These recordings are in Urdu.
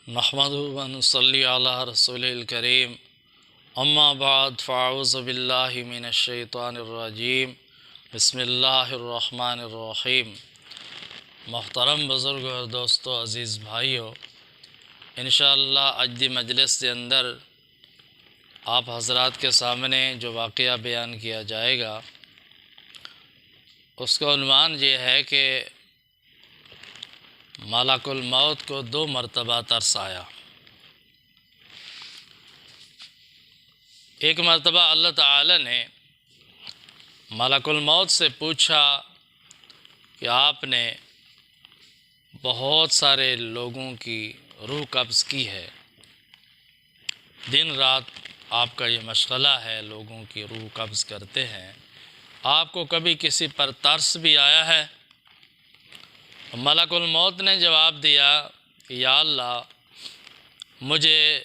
نحمدہ و نصلی علی رسول الکریم اما بعد فاعوذ باللہ من الشیطان الرجیم بسم اللہ الرحمن الرحیم۔ محترم بزرگ اور دوستو، عزیز بھائیو، انشاءاللہ اج دی مجلس کے اندر آپ حضرات کے سامنے جو واقعہ بیان کیا جائے گا اس کا عنوان یہ ہے کہ ملک الموت کو 2 مرتبہ ترس آیا۔ ایک مرتبہ اللہ تعالی نے ملک الموت سے پوچھا کہ آپ نے بہت سارے لوگوں کی روح قبض کی ہے، دن رات آپ کا یہ مشغلہ ہے، لوگوں کی روح قبض کرتے ہیں، آپ کو کبھی کسی پر ترس بھی آیا ہے؟ ملک الموت نے جواب دیا کہ یا اللہ، مجھے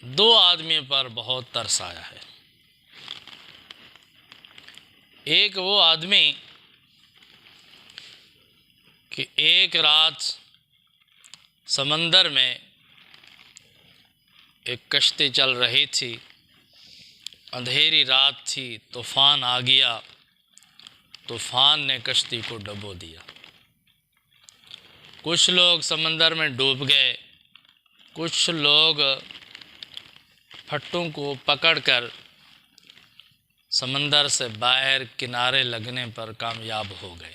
2 آدمی پر بہت ترس آیا ہے۔ ایک وہ آدمی کہ ایک رات سمندر میں ایک کشتی چل رہی تھی، اندھیری رات تھی، طوفان آ گیا، طوفان نے کشتی کو ڈبو دیا، کچھ لوگ سمندر میں ڈوب گئے، کچھ لوگ پھٹوں کو پکڑ کر سمندر سے باہر کنارے لگنے پر کامیاب ہو گئے۔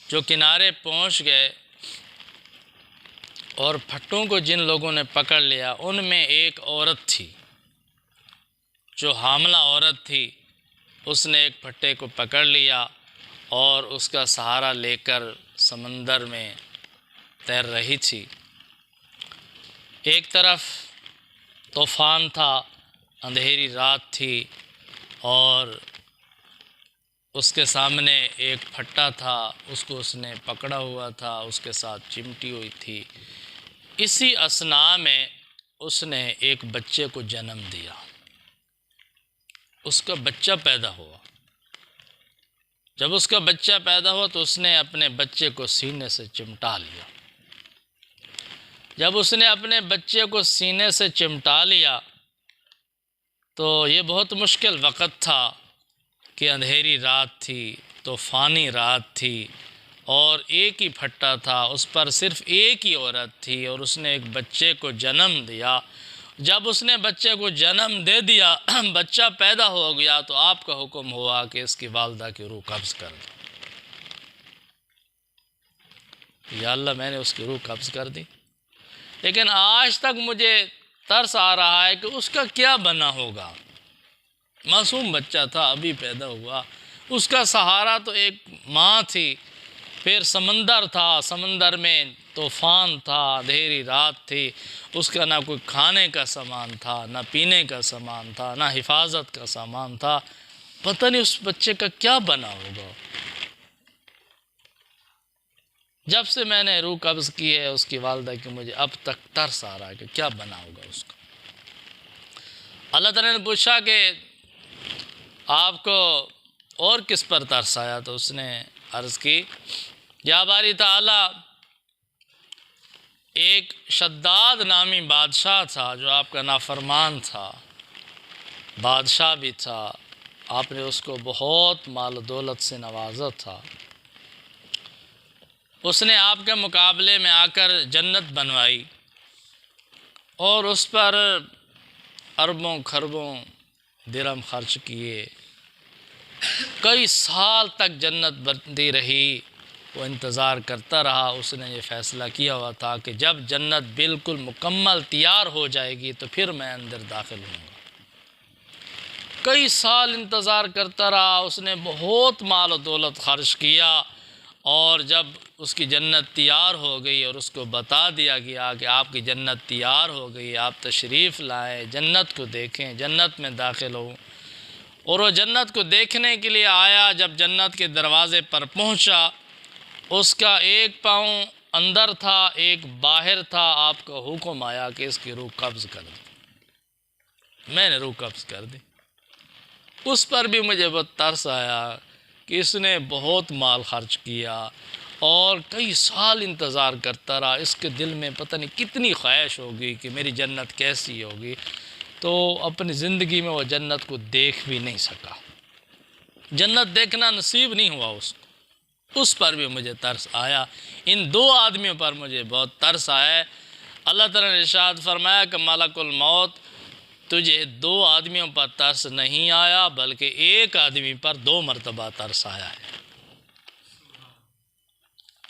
جو کنارے پہنچ گئے اور پھٹوں کو جن لوگوں نے پکڑ لیا، ان میں ایک عورت تھی جو حاملہ عورت تھی، اس نے ایک پھٹے کو پکڑ لیا اور اس کا سہارا لے کر سمندر میں تیر رہی تھی۔ ایک طرف طوفان تھا، اندھیری رات تھی، اور اس کے سامنے ایک پھٹا تھا، اس کو اس نے پکڑا ہوا تھا، اس کے ساتھ چمٹی ہوئی تھی۔ اسی اثناء میں اس نے ایک بچے کو جنم دیا، اس کا بچہ پیدا ہوا۔ جب اس کا بچہ پیدا ہوا تو اس نے اپنے بچے کو سینے سے چمٹا لیا۔ جب اس نے اپنے بچے کو سینے سے چمٹا لیا تو یہ بہت مشکل وقت تھا کہ اندھیری رات تھی، طوفانی رات تھی، اور ایک ہی پھٹا تھا، اس پر صرف ایک ہی عورت تھی، اور اس نے ایک بچے کو جنم دیا۔ جب اس نے بچے کو جنم دے دیا، بچہ پیدا ہو گیا، تو آپ کا حکم ہوا کہ اس کی والدہ کی روح قبض کر دو۔ یا اللہ، میں نے اس کی روح قبض کر دی، لیکن آج تک مجھے ترس آ رہا ہے کہ اس کا کیا بنا ہوگا۔ معصوم بچہ تھا، ابھی پیدا ہوا، اس کا سہارا تو ایک ماں تھی، پھر سمندر تھا، سمندر میں طوفان تھا، اندھیری رات تھی، اس کا نہ کوئی کھانے کا سامان تھا، نہ پینے کا سامان تھا، نہ حفاظت کا سامان تھا۔ پتہ نہیں اس بچے کا کیا بنا ہوگا۔ جب سے میں نے روح قبض کی ہے اس کی والدہ کی، مجھے اب تک ترس آ رہا ہے کہ کیا بنا ہوگا اس کا۔ اللہ تعالیٰ نے پوچھا کہ آپ کو اور کس پر ترس آیا؟ تو اس نے عرض کی، یا باری تعالیٰ، ایک شداد نامی بادشاہ تھا جو آپ کا نافرمان تھا، بادشاہ بھی تھا، آپ نے اس کو بہت مال و دولت سے نوازا تھا۔ اس نے آپ کے مقابلے میں آ کر جنت بنوائی اور اس پر اربوں خربوں درہم خرچ کیے، کئی سال تک جنت بنتی رہی، وہ انتظار کرتا رہا۔ اس نے یہ فیصلہ کیا ہوا تھا کہ جب جنت بالکل مکمل تیار ہو جائے گی تو پھر میں اندر داخل ہوں گا۔ کئی سال انتظار کرتا رہا، اس نے بہت مال و دولت خرچ کیا، اور جب اس کی جنت تیار ہو گئی اور اس کو بتا دیا گیا کہ آپ کی جنت تیار ہو گئی، آپ تشریف لائیں، جنت کو دیکھیں، جنت میں داخل ہوں، اور وہ جنت کو دیکھنے کے لیے آیا۔ جب جنت کے دروازے پر پہنچا، اس کا ایک پاؤں اندر تھا، ایک باہر تھا۔ آپ کا حکم آیا کہ اس کی روح قبض کر دو۔ میں نے روح قبض کر دی۔ اس پر بھی مجھے بہت ترس آیا کہ اس نے بہت مال خرچ کیا، اور کئی سال انتظار کرتا رہا، اس کے دل میں پتہ نہیں کتنی خواہش ہوگی کہ میری جنت کیسی ہوگی، تو اپنی زندگی میں وہ جنت کو دیکھ بھی نہیں سکا، جنت دیکھنا نصیب نہیں ہوا اس پر بھی مجھے ترس آیا۔ ان دو آدمیوں پر مجھے بہت ترس آیا ہے۔ اللہ تعالیٰ نے ارشاد فرمایا کہ ملک الموت، تجھے دو آدمیوں پر ترس نہیں آیا بلکہ ایک آدمی پر 2 مرتبہ ترس آیا ہے۔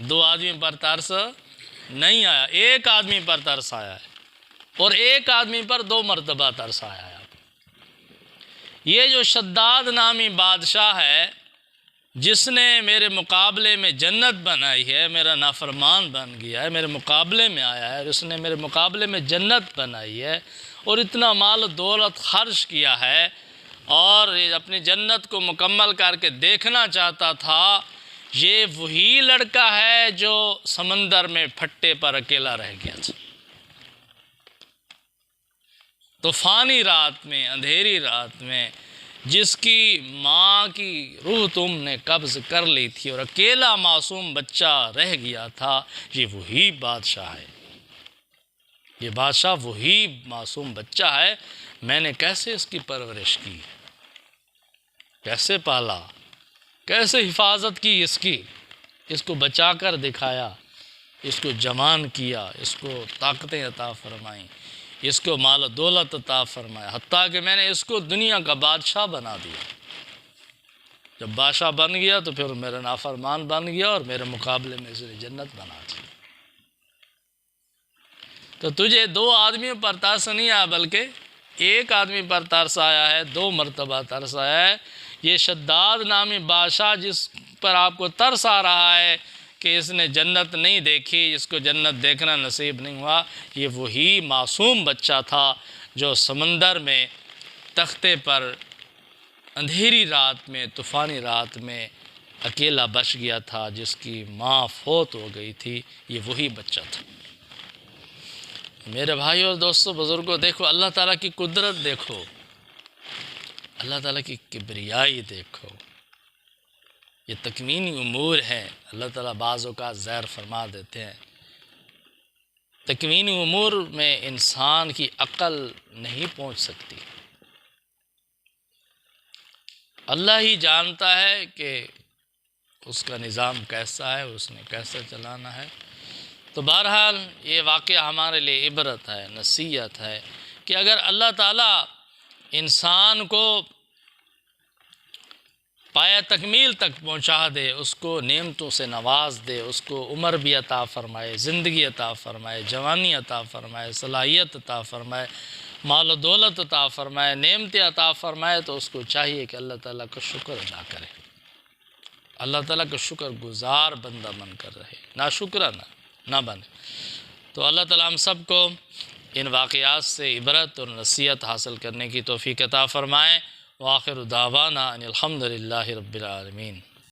2 آدمی پر ترس نہیں آیا، ایک آدمی پر ترس آیا ہے، اور ایک آدمی پر 2 مرتبہ ترس آیا ہے۔ یہ جو شداد نامی بادشاہ ہے، جس نے میرے مقابلے میں جنت بنائی ہے، میرا نافرمان بن گیا ہے، میرے مقابلے میں آیا ہے، اس نے میرے مقابلے میں جنت بنائی ہے اور اتنا مال و دولت خرچ کیا ہے، اور اپنی جنت کو مکمل کر کے دیکھنا چاہتا تھا۔ یہ وہی لڑکا ہے جو سمندر میں پھٹے پر اکیلا رہ گیا تھا، طوفانی رات میں، اندھیری رات میں، جس کی ماں کی روح تم نے قبض کر لی تھی اور اکیلا معصوم بچہ رہ گیا تھا۔ یہ وہی بادشاہ ہے، یہ بادشاہ وہی معصوم بچہ ہے۔ میں نے کیسے اس کی پرورش کی، کیسے پالا، کیسے حفاظت کی اس کو بچا کر دکھایا، اس کو جوان کیا، اس کو طاقتیں عطا فرمائیں، اس کو مال و دولت عطا فرمایا، حتیٰ کہ میں نے اس کو دنیا کا بادشاہ بنا دیا۔ جب بادشاہ بن گیا تو پھر میرا نافرمان بن گیا اور میرے مقابلے میں اس نے جنت بنا دی۔ تو تجھے 2 آدمیوں پر ترس نہیں آیا بلکہ ایک آدمی پر ترس آیا ہے، 2 مرتبہ ترس آیا ہے۔ یہ شداد نامی بادشاہ جس پر آپ کو ترس آ رہا ہے کہ اس نے جنت نہیں دیکھی، اس کو جنت دیکھنا نصیب نہیں ہوا، یہ وہی معصوم بچہ تھا جو سمندر میں تختے پر اندھیری رات میں، طوفانی رات میں اکیلا بچ گیا تھا، جس کی ماں فوت ہو گئی تھی۔ یہ وہی بچہ تھا۔ میرے بھائیو اور دوستو، بزرگوں، دیکھو اللہ تعالیٰ کی قدرت، دیکھو اللہ تعالیٰ کی کبریائی، دیکھو یہ تکوینی امور ہیں۔ اللہ تعالیٰ بعض اوقات زہر فرما دیتے ہیں۔ تکوینی امور میں انسان کی عقل نہیں پہنچ سکتی۔ اللہ ہی جانتا ہے کہ اس کا نظام کیسا ہے، اس نے کیسا چلانا ہے۔ تو بہرحال یہ واقعہ ہمارے لیے عبرت ہے، نصیحت ہے کہ اگر اللہ تعالیٰ انسان کو پایہ تکمیل تک پہنچا دے، اس کو نعمتوں سے نواز دے، اس کو عمر بھی عطا فرمائے، زندگی عطا فرمائے، جوانی عطا فرمائے، صلاحیت عطا فرمائے، مال و دولت عطا فرمائے، نعمتیں عطا فرمائے، تو اس کو چاہیے کہ اللہ تعالیٰ کا شکر ادا کرے، اللہ تعالیٰ کا شکر گزار بندہ بن کر رہے، ناشکرانہ نہ بنے۔ تو اللہ تعالیٰ ہم سب کو ان واقعات سے عبرت اور نصیحت حاصل کرنے کی توفیق عطا فرمائے۔ وآخر دعوانا ان الحمد للہ رب العالمین۔